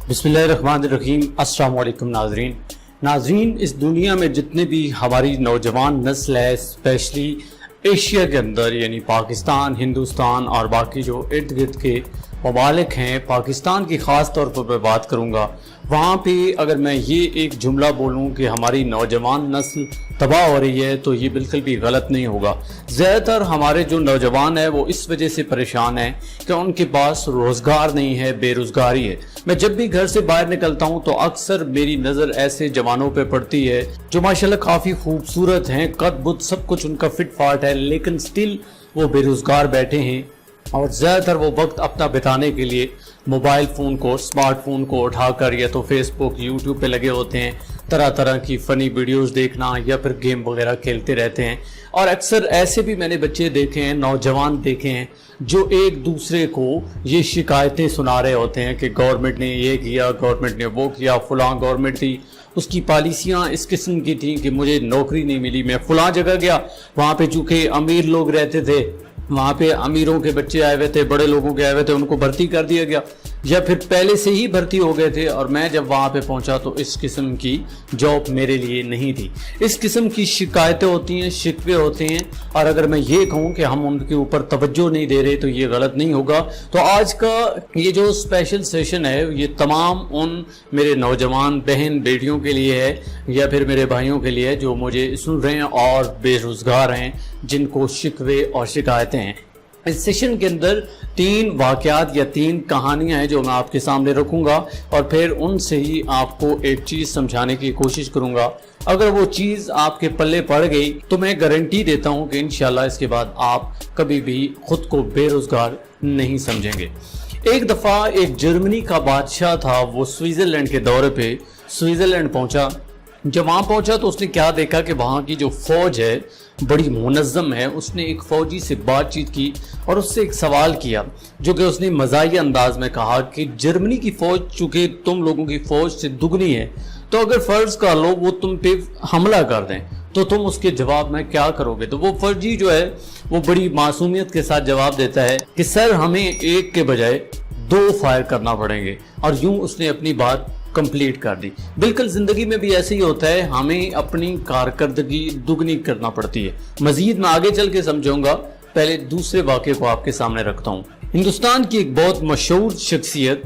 बिस्मिल्लाहिर्रहमानिर्रहीम। अस्सलाम वालेकुम नाजरीन, इस दुनिया में जितने भी हमारी नौजवान नस्ल है, स्पेशली एशिया के अंदर यानी पाकिस्तान, हिंदुस्तान और बाकी जो इर्द गिर्द के ममालिक हैं, पाकिस्तान की ख़ास तौर पर मैं बात करूँगा, वहाँ पे अगर मैं ये एक जुमला बोलूँ कि हमारी नौजवान नस्ल तबाह हो रही है तो ये बिल्कुल भी गलत नहीं होगा। ज़्यादातर हमारे जो नौजवान हैं वो इस वजह से परेशान हैं कि उनके पास रोज़गार नहीं है, बेरोज़गारी है। मैं जब भी घर से बाहर निकलता हूँ तो अक्सर मेरी नज़र ऐसे जवानों पे पड़ती है जो माशाल्लाह काफ़ी खूबसूरत हैं, कद बुत सब कुछ उनका फिट फाट है, लेकिन स्टिल वो बेरोज़गार बैठे हैं और ज़्यादातर वो वक्त अपना बिताने के लिए मोबाइल फ़ोन को, स्मार्टफोन को उठाकर या तो फेसबुक, यूट्यूब पे लगे होते हैं, तरह तरह की फ़नी वीडियोस देखना या फिर गेम वगैरह खेलते रहते हैं। और अक्सर ऐसे भी मैंने बच्चे देखे हैं, नौजवान देखे हैं जो एक दूसरे को ये शिकायतें सुना रहे होते हैं कि गवर्नमेंट ने ये किया, गवर्नमेंट ने वो किया, फ़लाँ गवर्नमेंट थी, उसकी पॉलिसियाँ इस किस्म की थी कि मुझे नौकरी नहीं मिली, मैं फ़लाँ जगह गया, वहाँ पे चूँकि अमीर लोग रहते थे, वहाँ पे अमीरों के बच्चे आए हुए थे, बड़े लोगों के आए हुए थे, उनको भर्ती कर दिया गया या फिर पहले से ही भर्ती हो गए थे और मैं जब वहाँ पे पहुँचा तो इस किस्म की जॉब मेरे लिए नहीं थी। इस किस्म की शिकायतें होती हैं, शिकवे होते हैं और अगर मैं ये कहूँ कि हम उनके ऊपर तवज्जो नहीं दे रहे तो ये गलत नहीं होगा। तो आज का ये जो स्पेशल सेशन है ये तमाम उन मेरे नौजवान बहन बेटियों के लिए है या फिर मेरे भाइयों के लिए जो मुझे सुन रहे हैं और बेरोज़गार हैं, जिनको शिकवे और शिकायतें हैं। इस सेशन के अंदर 3 वाक़यात या 3 कहानियां हैं जो मैं आपके सामने रखूंगा और फिर उनसे ही आपको एक चीज़ समझाने की कोशिश करूंगा। अगर वो चीज़ आपके पल्ले पड़ गई तो मैं गारंटी देता हूं कि इंशाल्लाह इसके बाद आप कभी भी खुद को बेरोज़गार नहीं समझेंगे। एक दफ़ा एक जर्मनी का बादशाह था, वो स्विट्ज़रलैंड के दौरे पे स्विट्ज़रलैंड पहुंचा। जब वहाँ पहुंचा तो उसने क्या देखा कि वहाँ की जो फ़ौज है बड़ी मुनज़्ज़म है। उसने एक फ़ौजी से बातचीत की और उससे एक सवाल किया जो कि उसने मज़ाहिया अंदाज में कहा कि जर्मनी की फ़ौज चूँकि तुम लोगों की फ़ौज से दुगनी है तो अगर फ़र्ज़ कर लो वो तुम पे हमला कर दें तो तुम उसके जवाब में क्या करोगे। तो वो फौजी जो है वो बड़ी मासूमियत के साथ जवाब देता है कि सर हमें एक के बजाय 2 फायर करना पड़ेंगे, और यूँ उसने अपनी बात कंप्लीट कर दी। बिल्कुल ज़िंदगी में भी ऐसे ही होता है, हमें अपनी कारकर्दगी दुगनी करना पड़ती है। मज़ीद मैं आगे चल के समझाऊंगा, पहले दूसरे वाक़े को आपके सामने रखता हूँ। हिंदुस्तान की एक बहुत मशहूर शख्सियत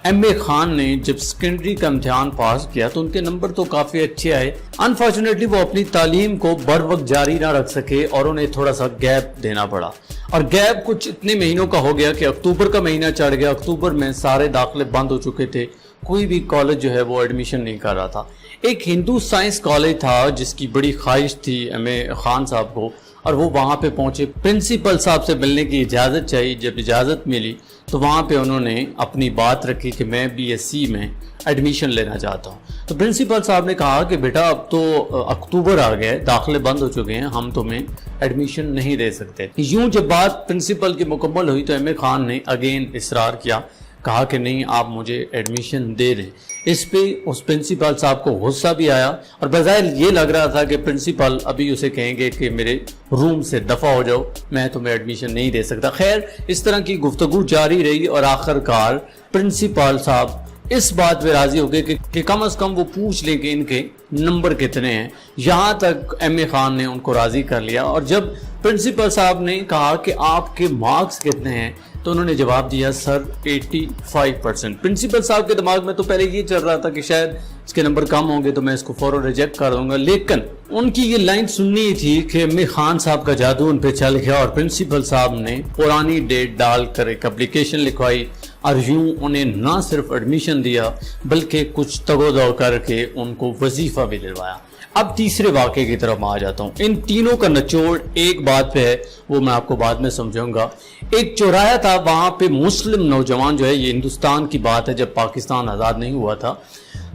एम.ए. खान ने जब सेकेंडरी का इम्तिहान पास किया तो उनके नंबर तो काफ़ी अच्छे आए। अनफॉर्चुनेटली वो अपनी तालीम को बर वक्त जारी ना रख सके और उन्हें थोड़ा सा गैप देना पड़ा, और गैप कुछ इतने महीनों का हो गया कि अक्टूबर का महीना चढ़ गया। अक्टूबर में सारे दाखिले बंद हो चुके थे, कोई भी कॉलेज जो है वो एडमिशन नहीं कर रहा था। एक हिंदू साइंस कॉलेज था जिसकी बड़ी ख्वाहिश थी एम.ए. खान साहब को, और वो वहाँ पे पहुँचे। प्रिंसिपल साहब से मिलने की इजाज़त चाहिए। जब इजाज़त मिली तो वहाँ पे उन्होंने अपनी बात रखी कि मैं बीएससी में एडमिशन लेना चाहता हूँ। तो प्रिंसिपल साहब ने कहा कि बेटा अब तो अक्टूबर आ गया है, दाखिले बंद हो चुके हैं, हम तुम्हें एडमिशन नहीं दे सकते। यूँ जब बात प्रिंसिपल की मुकम्मल हुई तो एम.ए. खान ने अगेन इसरार किया, कहा कि नहीं आप मुझे एडमिशन दे दें। इस पे उस प्रिंसिपल साहब को गुस्सा भी आया और बज़ाहिर ये लग रहा था कि प्रिंसिपल अभी उसे कहेंगे कि मेरे रूम से दफ़ा हो जाओ, मैं तुम्हें एडमिशन नहीं दे सकता। खैर इस तरह की गुफ्तगू जारी रही और आखिरकार प्रिंसिपल साहब इस बात पे राजी हो गए कि कम से कम वो पूछ लें कि इनके नंबर कितने हैं। यहाँ तक एम.ए. खान ने उनको राजी कर लिया और जब प्रिंसिपल साहब ने कहा कि आपके मार्क्स कितने हैं तो उन्होंने जवाब दिया सर 85%। प्रिंसिपल साहब के दिमाग में तो पहले ये चल रहा था कि शायद इसके नंबर कम होंगे तो मैं इसको फौरन रिजेक्ट कर दूंगा, लेकिन उनकी ये लाइन सुननी थी कि एम.ए. खान साहब का जादू उन पे चल गया और प्रिंसिपल साहब ने पुरानी डेट डालकर एक एप्लीकेशन लिखवाई और यूँ उन्हें ना सिर्फ एडमिशन दिया बल्कि कुछ तगोदो करके उनको वजीफा भी दिलवाया। अब तीसरे वाक़े की तरफ आ जाता हूँ। इन तीनों का निचोड़ एक बात पे है, वो मैं आपको बाद में समझाऊंगा। एक चौराहा था, वहाँ पे मुस्लिम नौजवान जो है, ये हिंदुस्तान की बात है जब पाकिस्तान आज़ाद नहीं हुआ था,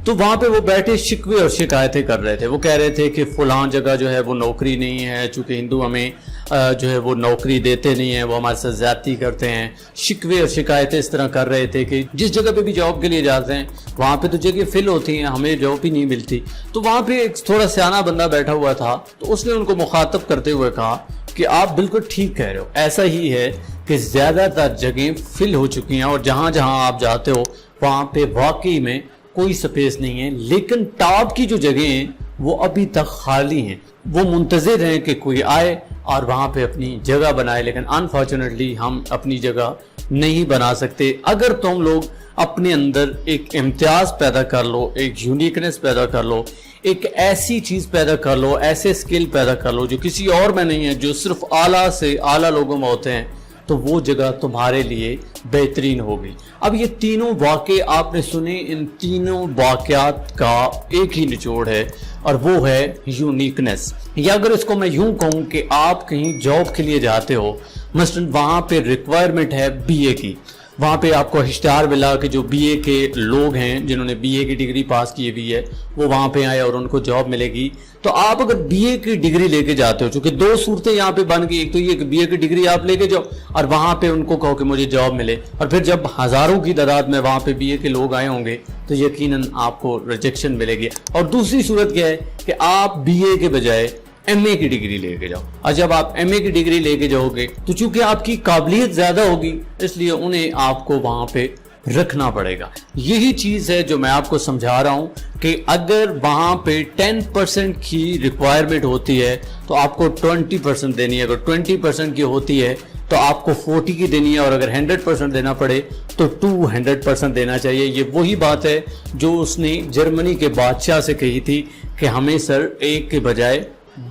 तो वहाँ पे वो बैठे शिकवे और शिकायतें कर रहे थे। वो कह रहे थे कि फ़लाँ जगह जो है वो नौकरी नहीं है, चूँकि हिंदू हमें जो है वो नौकरी देते नहीं है, वो हमारे साथ ज़्यादती करते हैं। शिकवे और शिकायतें इस तरह कर रहे थे कि जिस जगह पे भी जॉब के लिए जाते हैं वहाँ पे तो जगह फिल होती हैं, हमें जॉब ही नहीं मिलती। तो वहाँ पे एक थोड़ा सियाना बंदा बैठा हुआ था, तो उसने उनको मुखातब करते हुए कहा کہ آپ بالکل ٹھیک کہہ رہے ہو، ایسا ہی ہے کہ زیادہ تر جگہیں فل ہو چکی ہیں اور جہاں جہاں آپ جاتے ہو وہاں پہ واقعی میں کوئی سپیس نہیں ہے، لیکن ٹاپ کی جو جگہیں ہیں وہ ابھی تک خالی ہیں، وہ منتظر ہیں کہ کوئی آئے اور وہاں پہ اپنی جگہ بنائے، لیکن انفارچونیٹلی ہم اپنی جگہ نہیں بنا سکتے۔ اگر تم لوگ اپنے اندر ایک امتیاز پیدا کر لو، ایک یونیکنس پیدا کر لو، ایک ایسی چیز پیدا کر لو، ایسے سکل پیدا کر لو جو کسی اور میں نہیں ہے، جو صرف اعلیٰ سے اعلیٰ لوگوں میں ہوتے ہیں، تو وہ جگہ تمہارے لیے بہترین ہوگی۔ اب یہ تینوں واقعے آپ نے سنے، ان تینوں واقعات کا ایک ہی نچوڑ ہے اور وہ ہے یونیکنس۔ یا اگر اس کو میں یوں کہوں کہ آپ کہیں جاب کے لیے جاتے ہو، مثلا وہاں پہ ریکوائرمنٹ ہے بی اے کی، وہاں پہ آپ کو اشتہار ملا کہ جو بی اے کے لوگ ہیں جنہوں نے بی اے کی ڈگری پاس کی ہوئی ہے وہ وہاں پہ آئے اور ان کو جاب ملے گی، تو آپ اگر بی اے کی ڈگری لے کے جاتے ہو، چونکہ دو صورتیں یہاں پہ بن گئی، ایک تو یہ کہ بی اے کی ڈگری آپ لے کے جاؤ اور وہاں پہ ان کو کہو کہ مجھے جاب ملے، اور پھر جب ہزاروں کی تعداد میں وہاں پہ بی اے کے لوگ آئے ہوں گے تو یقیناً آپ کو ریجیکشن ملے گی۔ اور دوسری صورت کیا ہے کہ آپ بی اے کے بجائے ایم اے کی ڈگری لے کے جاؤ، اور جب آپ ایم اے کی ڈگری لے کے جاؤ گے تو چونکہ آپ کی قابلیت زیادہ ہوگی اس لیے انہیں آپ کو وہاں پہ رکھنا پڑے گا۔ یہی چیز ہے جو میں آپ کو سمجھا رہا ہوں کہ اگر وہاں پہ 10% کی ریکوائرمنٹ ہوتی ہے تو آپ کو 20% دینی ہے، اگر 20% کی ہوتی ہے تو آپ کو 40 کی دینی ہے، اور اگر 100% دینا پڑے تو 200% دینا چاہیے۔ یہ وہی بات ہے جو اس نے جرمنی کے بادشاہ سے کہی تھی کہ ہمیں سر ایک کے بجائے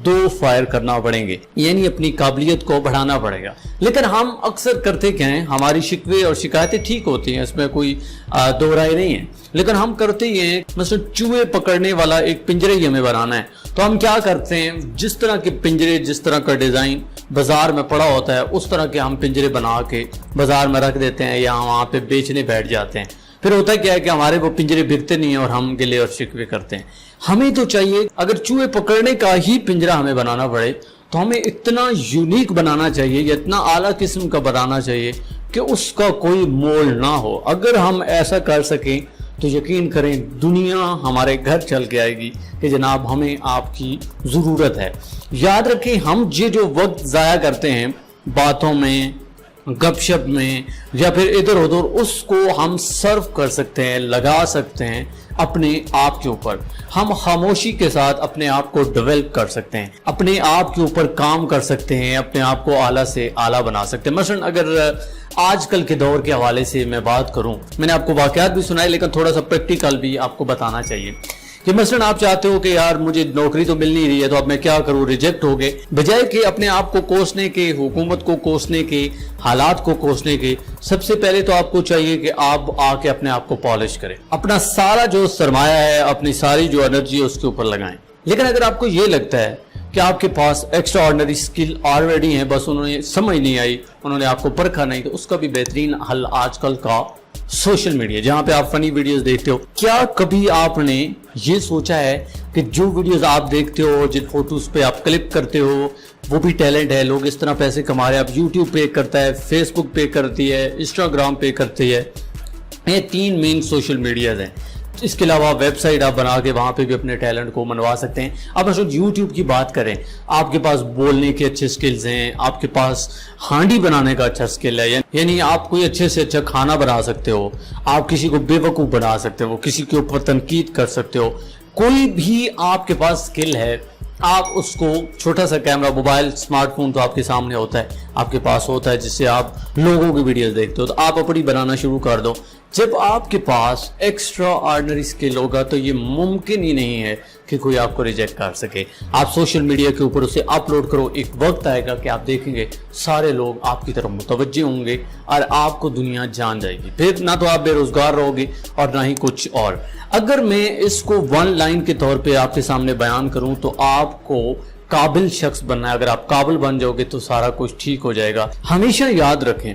2 فائر کرنا پڑیں گے، یعنی اپنی قابلیت کو بڑھانا پڑے گا۔ لیکن ہم اکثر کرتے کیا ہیں، ہماری شکوے اور شکایتیں ٹھیک ہوتی ہیں، اس میں کوئی دو رائے نہیں ہے، لیکن ہم کرتے یہ ہیں مثلا چوہے پکڑنے والا ایک پنجرے ہی ہمیں بنانا ہے، تو ہم کیا کرتے ہیں، جس طرح کے پنجرے، جس طرح کا ڈیزائن بازار میں پڑا ہوتا ہے اس طرح کے ہم پنجرے بنا کے بازار میں رکھ دیتے ہیں یا وہاں پہ بیچنے بیٹھ جاتے ہیں۔ پھر ہوتا کیا ہے کہ ہمارے وہ پنجرے بکتے نہیں ہیں اور ہم گلے اور شکوے کرتے ہیں۔ ہمیں تو چاہیے اگر چوہے پکڑنے کا ہی پنجرا ہمیں بنانا پڑے تو ہمیں اتنا یونیک بنانا چاہیے یا اتنا اعلیٰ قسم کا بنانا چاہیے کہ اس کا کوئی مول نہ ہو۔ اگر ہم ایسا کر سکیں تو یقین کریں دنیا ہمارے گھر چل کے آئے گی کہ جناب ہمیں آپ کی ضرورت ہے۔ یاد رکھیں ہم یہ جو وقت ضائع کرتے ہیں باتوں میں، گپ شپ میں یا پھر ادھر ادھر، اس کو ہم صرف کر سکتے ہیں، لگا سکتے ہیں اپنے آپ کے اوپر۔ ہم خاموشی کے ساتھ اپنے آپ کو ڈیولپ کر سکتے ہیں، اپنے آپ کے اوپر کام کر سکتے ہیں، اپنے آپ کو اعلیٰ سے اعلیٰ بنا سکتے ہیں۔ مثلا اگر آج کل کے دور کے حوالے سے میں بات کروں، میں نے آپ کو واقعات بھی سنائے لیکن تھوڑا سا پریکٹیکل بھی آپ کو بتانا چاہیے کہ مثلا آپ چاہتے ہو کہ یار مجھے نوکری تو مل نہیں رہی ہے تو اب میں کیا کروں، ریجیکٹ ہو گئے، بجائے کہ اپنے آپ کو کوسنے کے، حکومت کو کوسنے کے، حالات کو کوسنے کے، سب سے پہلے تو آپ کو چاہیے کہ آپ آ کے اپنے آپ کو پالش کریں، اپنا سارا جو سرمایہ ہے، اپنی ساری جو انرجی ہے اس کے اوپر لگائیں۔ لیکن اگر آپ کو یہ لگتا ہے کہ آپ کے پاس ایکسٹرا آرڈنری سکل آلریڈی ہیں، بس انہوں نے سمجھ نہیں آئی، انہوں نے آپ کو پرکھا نہیں، تو اس کا بھی بہترین حل آج کل کا سوشل میڈیا، جہاں پہ آپ فنی ویڈیوز دیکھتے ہو۔ کیا کبھی آپ نے یہ سوچا ہے کہ جو ویڈیوز آپ دیکھتے ہو، جن فوٹوز پہ آپ کلپ کرتے ہو، وہ بھی ٹیلنٹ ہے، لوگ اس طرح پیسے کما رہے ہیں، اب یوٹیوب پے کرتا ہے، فیس بک پے کرتی ہے، انسٹاگرام پے کرتی ہے، یہ 3 مین سوشل میڈیاز ہیں۔ اس کے علاوہ ویب سائٹ آپ بنا کے وہاں پہ بھی اپنے ٹیلنٹ کو منوا سکتے ہیں۔ اب مثلا یوٹیوب کی بات کریں، آپ کے پاس بولنے کے اچھے سکلز ہیں، آپ کے پاس ہانڈی بنانے کا اچھا سکل ہے، یعنی آپ کوئی اچھے سے اچھا کھانا بنا سکتے ہو، آپ کسی کو بے وقوف بنا سکتے ہو، کسی کے اوپر تنقید کر سکتے ہو، کوئی بھی آپ کے پاس سکل ہے، آپ اس کو چھوٹا سا کیمرہ، موبائل، اسمارٹ فون تو آپ کے سامنے ہوتا ہے، آپ کے پاس ہوتا ہے، جس سے آپ لوگوں کی ویڈیوز دیکھتے ہو، تو آپ اپنی بنانا شروع کر دو۔ جب آپ کے پاس ایکسٹرا آرڈنری سکل ہوگا تو یہ ممکن ہی نہیں ہے کہ کوئی آپ کو ریجیکٹ کر سکے۔ آپ سوشل میڈیا کے اوپر اسے اپلوڈ کرو، ایک وقت آئے گا کہ آپ دیکھیں گے سارے لوگ آپ کی طرف متوجہ ہوں گے اور آپ کو دنیا جان جائے گی، پھر نہ تو آپ بے روزگار رہو گے اور نہ ہی کچھ اور۔ اگر میں اس کو 1 لائن کے طور پہ آپ کے سامنے بیان کروں تو آپ کو قابل شخص بننا ہے۔ اگر آپ قابل بن جاؤ گے تو سارا کچھ ٹھیک ہو جائے گا۔ ہمیشہ یاد رکھیں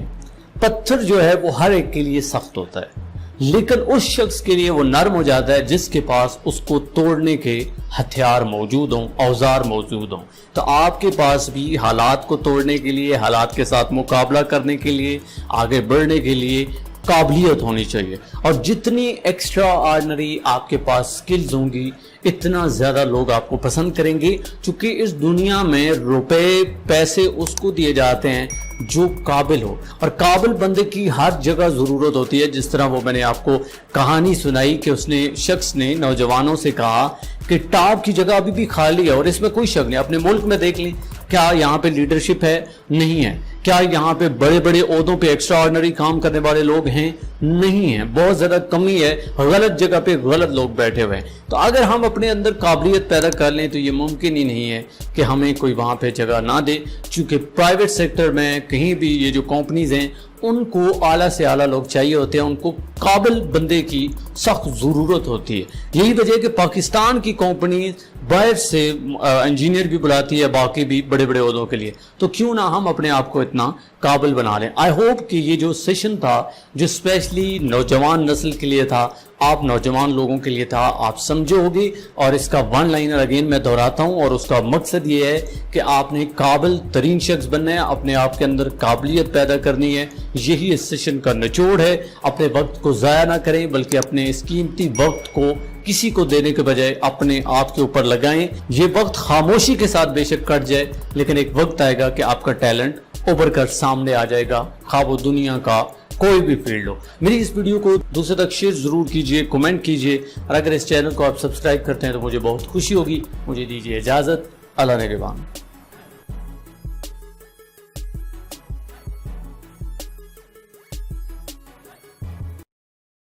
پتھر جو ہے وہ ہر ایک کے لیے سخت ہوتا ہے، لیکن اس شخص کے لیے وہ نرم ہو جاتا ہے جس کے پاس اس کو توڑنے کے ہتھیار موجود ہوں، اوزار موجود ہوں۔ تو آپ کے پاس بھی حالات کو توڑنے کے لیے، حالات کے ساتھ مقابلہ کرنے کے لیے، آگے بڑھنے کے لیے काबिलियत होनी चाहिए। और जितनी एक्स्ट्रा ऑर्डिनरी आपके पास स्किल्स होंगी इतना ज्यादा लोग आपको पसंद करेंगे, क्योंकि इस दुनिया में रुपए पैसे उसको दिए जाते हैं जो काबिल हो, और काबिल बंदे की हर जगह जरूरत होती है। जिस तरह वो मैंने आपको कहानी सुनाई कि उसने शख्स ने नौजवानों से कहा कि टॉप की जगह अभी भी खाली है और इसमें कोई शक नहीं। अपने मुल्क में देख लें, क्या यहाँ पे लीडरशिप है? नहीं है। क्या यहाँ पे बड़े बड़े ओहदों पे एक्स्ट्रा ऑर्डिनरी काम करने वाले लोग हैं? नहीं है। बहुत ज्यादा कमी है, गलत जगह पे गलत लोग बैठे हुए हैं। तो अगर हम अपने अंदर काबिलियत पैदा कर लें तो ये मुमकिन ही नहीं है कि हमें कोई वहां पे जगह ना दे, क्योंकि प्राइवेट सेक्टर में कहीं भी ये जो कंपनीज हैं उनको आला से आला लोग चाहिए होते हैं, उनको काबिल बंदे की सख्त ज़रूरत होती है। यही वजह है कि पाकिस्तान की कंपनी बाहर से इंजीनियर भी बुलाती है, बाकी भी बड़े बड़े ओहदों के लिए। तो क्यों ना हम अपने आप को इतना काबिल बना लें। आई होप कि ये जो सेशन था जो स्पेशली नौजवान नस्ल के लिए था, आप नौजवान लोगों के लिए था, आप समझे होगी। और इसका वन लाइनर अगेन मैं दोहराता हूँ, और उसका मकसद ये है कि आपने काबिल तरीन शख्स बनना है, अपने आप के अंदर काबिलियत पैदा करनी है। यही इस सेशन का निचोड़ है। अपने वक्त को ज़ाया ना करें, बल्कि अपने इस कीमती वक्त को किसी को देने के बजाय अपने आप के ऊपर लगाएं। ये वक्त खामोशी के साथ बेशक कट जाए, लेकिन एक वक्त आएगा कि आपका टैलेंट उभर कर सामने आ जाएगा, खा वो दुनिया का कोई भी फील्ड हो। मेरी इस वीडियो को दूसरे तक शेयर जरूर कीजिए, कमेंट कीजिए, और अगर इस चैनल को आप सब्सक्राइब करते हैं तो मुझे बहुत खुशी होगी। मुझे दीजिए इजाजत। अल्लाह निगहबान।